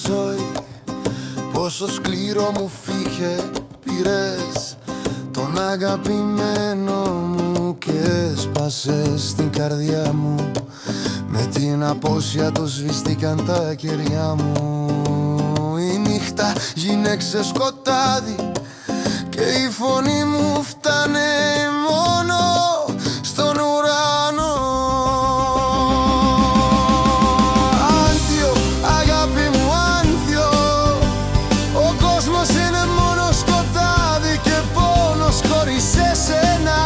Ζωή, πόσο σκληρό μου φύχε, πήρες τον αγαπημένο μου και σπάσες την καρδιά μου. Με την απόσια το σβήστηκαν τα κεριά μου. Η νύχτα γίνεξε σκοτάδι και η φωνή μου φτάνε μόνο στον ουρανό. Άνθιο, αγάπη μου, άνθιο, ο κόσμος είναι μόνο σκοτάδι και πόνος χωρίς εσένα.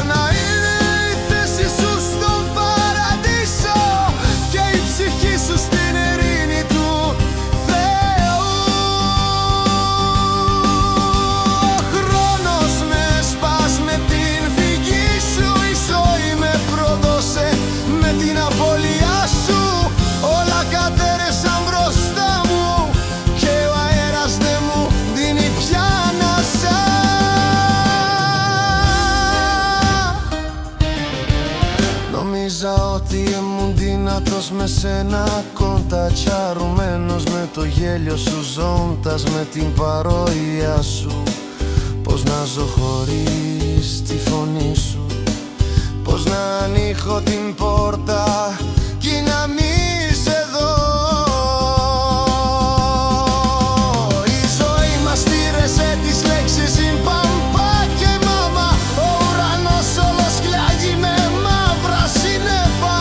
Να είναι η θέση σου στον παραδείσο και η ψυχή σου στην ειρήνη του Θεού. Ο χρόνος με σπάς με την φυγή σου, η ζωή με πρόδωσε με την απώλειά σου. Όλα κατέρευσαν μπροστά μου και ο αέρας δεν μου δίνει πια ανάσα. Νόμιζα ότι ήμουν δυνατός με σένα κοντά, τσαρουμένος με το γέλιο σου, ζώντας με την παροία σου. Πώς να ζω χωρίς τη φωνή σου, πώς να ανοίχω την πόρτα κι να μη είσαι εδώ. Η ζωή μας στήρεσε τις λέξεις «Ιμπαμπά» και «Μάμα». Ο ουρανός όλος κλάγει με μαύρα σύννεφα.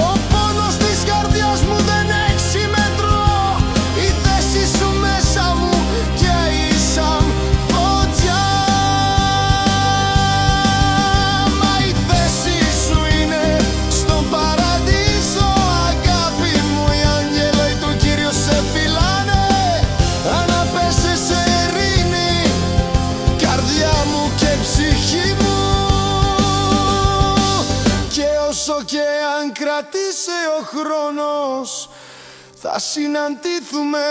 Ο πόνος της καρδιάς μου δεν έχει μέτρο. Η θέση σου μέσα μου καίει σαν φωτιά. Μα η θέση σου είναι στον παραδείσο, αγάπη μου. Οι άγγελοι του Κύριου σε φυλάνε. Αναπέσαι σε ειρήνη, καρδιά μου και ψυχή μου. Και όσο και αν κρατήσει ο χρόνος, θα συναντηθούμε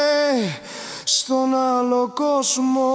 στον άλλο κόσμο.